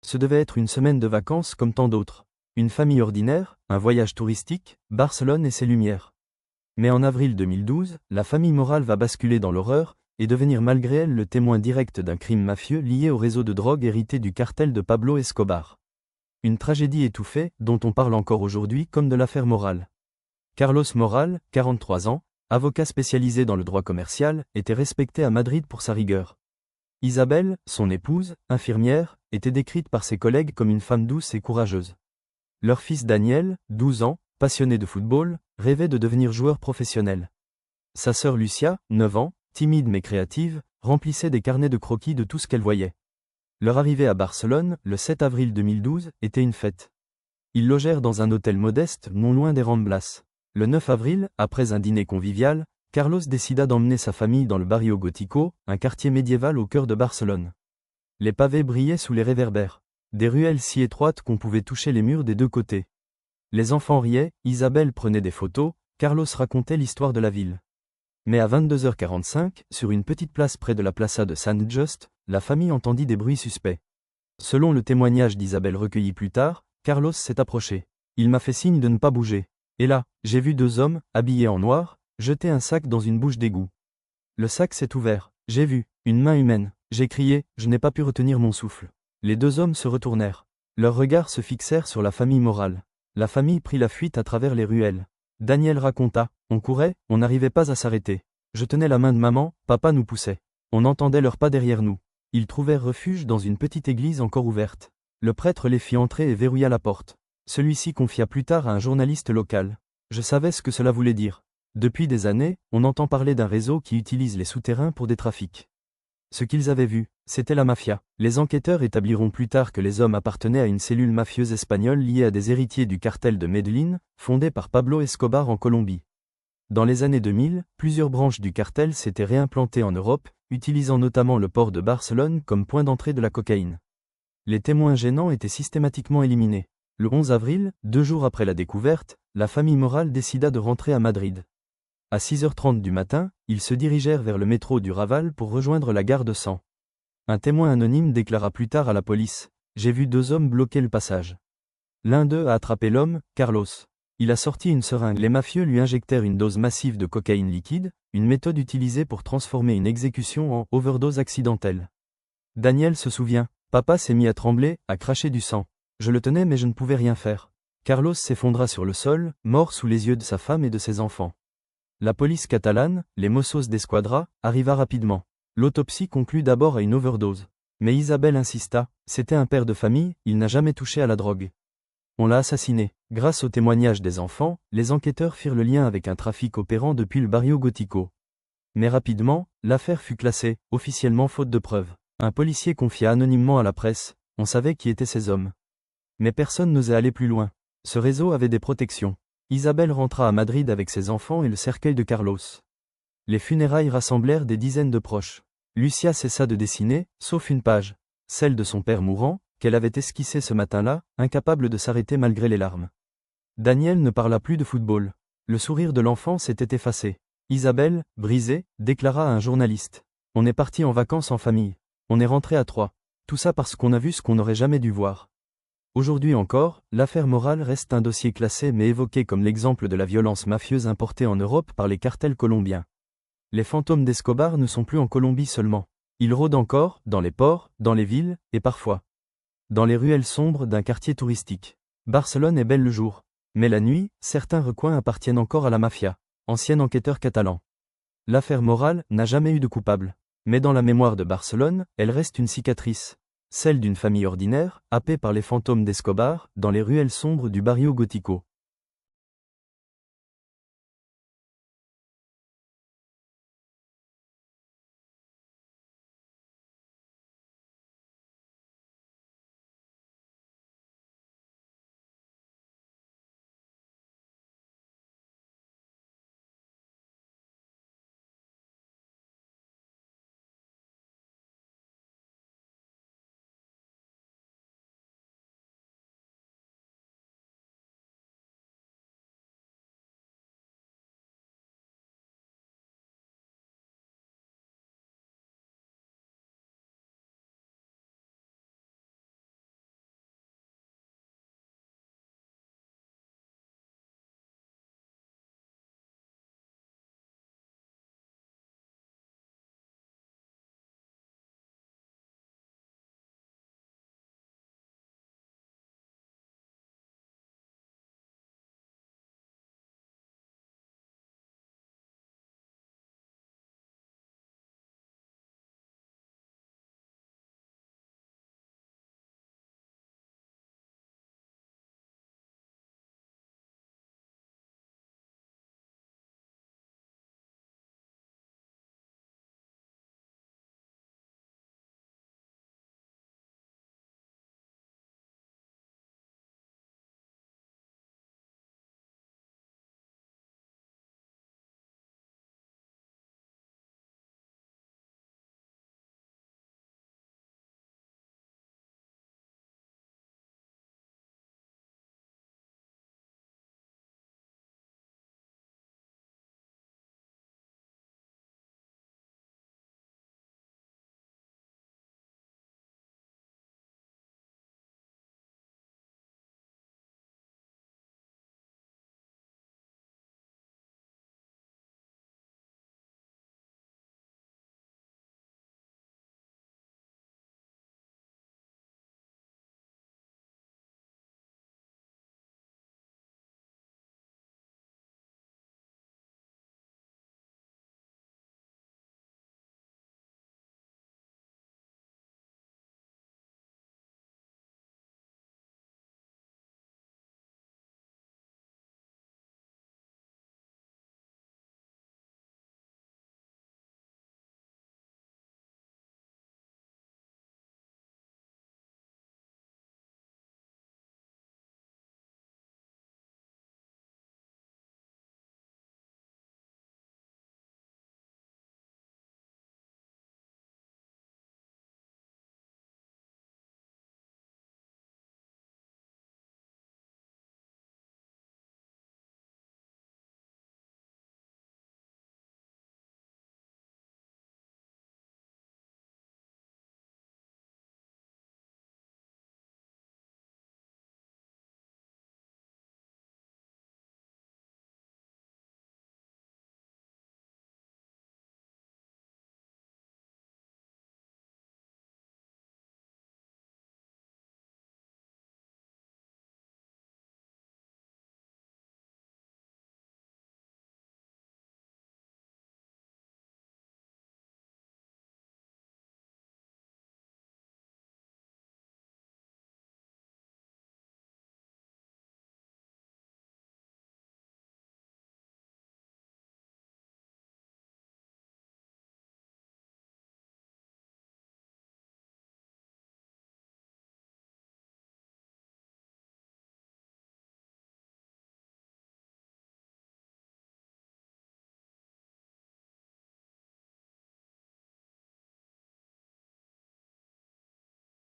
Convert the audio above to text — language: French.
Ce devait être une semaine de vacances comme tant d'autres. Une famille ordinaire, un voyage touristique, Barcelone et ses lumières. Mais en avril 2012, la famille Moral va basculer dans l'horreur et devenir malgré elle le témoin direct d'un crime mafieux lié au réseau de drogue hérité du cartel de Pablo Escobar. Une tragédie étouffée dont on parle encore aujourd'hui comme de l'affaire Moral. Carlos Moral, 43 ans, avocat spécialisé dans le droit commercial, était respecté à Madrid pour sa rigueur. Isabelle, son épouse, infirmière, était décrite par ses collègues comme une femme douce et courageuse. Leur fils Daniel, 12 ans, passionné de football, rêvait de devenir joueur professionnel. Sa sœur Lucia, 9 ans, timide mais créative, remplissait des carnets de croquis de tout ce qu'elle voyait. Leur arrivée à Barcelone, le 7 avril 2012, était une fête. Ils logèrent dans un hôtel modeste, non loin des Ramblas. Le 9 avril, après un dîner convivial, Carlos décida d'emmener sa famille dans le Barrio Gótico, un quartier médiéval au cœur de Barcelone. Les pavés brillaient sous les réverbères. Des ruelles si étroites qu'on pouvait toucher les murs des deux côtés. Les enfants riaient, Isabelle prenait des photos, Carlos racontait l'histoire de la ville. Mais à 22h45, sur une petite place près de la Plaça de San Just, la famille entendit des bruits suspects. Selon le témoignage d'Isabelle recueilli plus tard, Carlos s'est approché. Il m'a fait signe de ne pas bouger. Et là, j'ai vu deux hommes, habillés en noir, jeter un sac dans une bouche d'égout. Le sac s'est ouvert. J'ai vu une main humaine. J'ai crié, je n'ai pas pu retenir mon souffle. Les deux hommes se retournèrent. Leurs regards se fixèrent sur la famille Moral. La famille prit la fuite à travers les ruelles. Daniel raconta, on courait, on n'arrivait pas à s'arrêter. Je tenais la main de maman, papa nous poussait. On entendait leurs pas derrière nous. Ils trouvèrent refuge dans une petite église encore ouverte. Le prêtre les fit entrer et verrouilla la porte. Celui-ci confia plus tard à un journaliste local. Je savais ce que cela voulait dire. Depuis des années, on entend parler d'un réseau qui utilise les souterrains pour des trafics. Ce qu'ils avaient vu, c'était la mafia. Les enquêteurs établiront plus tard que les hommes appartenaient à une cellule mafieuse espagnole liée à des héritiers du cartel de Medellín, fondé par Pablo Escobar en Colombie. Dans les années 2000, plusieurs branches du cartel s'étaient réimplantées en Europe, utilisant notamment le port de Barcelone comme point d'entrée de la cocaïne. Les témoins gênants étaient systématiquement éliminés. Le 11 avril, 2 jours après la découverte, la famille Moral décida de rentrer à Madrid. À 6h30 du matin, ils se dirigèrent vers le métro du Raval pour rejoindre la gare de Sants. Un témoin anonyme déclara plus tard à la police « J'ai vu deux hommes bloquer le passage. L'un d'eux a attrapé l'homme, Carlos. Il a sorti une seringue. Les mafieux lui injectèrent une dose massive de cocaïne liquide, une méthode utilisée pour transformer une exécution en overdose accidentelle. Daniel se souvient, papa s'est mis à trembler, à cracher du sang. Je le tenais mais je ne pouvais rien faire. Carlos s'effondra sur le sol, mort sous les yeux de sa femme et de ses enfants. La police catalane, les Mossos d'Esquadra, arriva rapidement. L'autopsie conclut d'abord à une overdose. Mais Isabelle insista, c'était un père de famille, il n'a jamais touché à la drogue. On l'a assassiné. Grâce au témoignage des enfants, les enquêteurs firent le lien avec un trafic opérant depuis le Barrio Gótico. Mais rapidement, l'affaire fut classée, officiellement faute de preuves. Un policier confia anonymement à la presse, on savait qui étaient ces hommes. Mais personne n'osait aller plus loin. Ce réseau avait des protections. Isabelle rentra à Madrid avec ses enfants et le cercueil de Carlos. Les funérailles rassemblèrent des dizaines de proches. Lucia cessa de dessiner, sauf une page, celle de son père mourant, qu'elle avait esquissée ce matin-là, incapable de s'arrêter malgré les larmes. Daniel ne parla plus de football. Le sourire de l'enfant s'était effacé. Isabelle, brisée, déclara à un journaliste. On est parti en vacances en famille. On est rentré à 3. Tout ça parce qu'on a vu ce qu'on n'aurait jamais dû voir. Aujourd'hui encore, l'affaire Moral reste un dossier classé mais évoqué comme l'exemple de la violence mafieuse importée en Europe par les cartels colombiens. Les fantômes d'Escobar ne sont plus en Colombie seulement. Ils rôdent encore, dans les ports, dans les villes, et parfois dans les ruelles sombres d'un quartier touristique. Barcelone est belle le jour. Mais la nuit, certains recoins appartiennent encore à la mafia, ancien enquêteur catalan. L'affaire Moral n'a jamais eu de coupable. Mais dans la mémoire de Barcelone, elle reste une cicatrice. Celle d'une famille ordinaire, happée par les fantômes d'Escobar, dans les ruelles sombres du Barrio Gótico.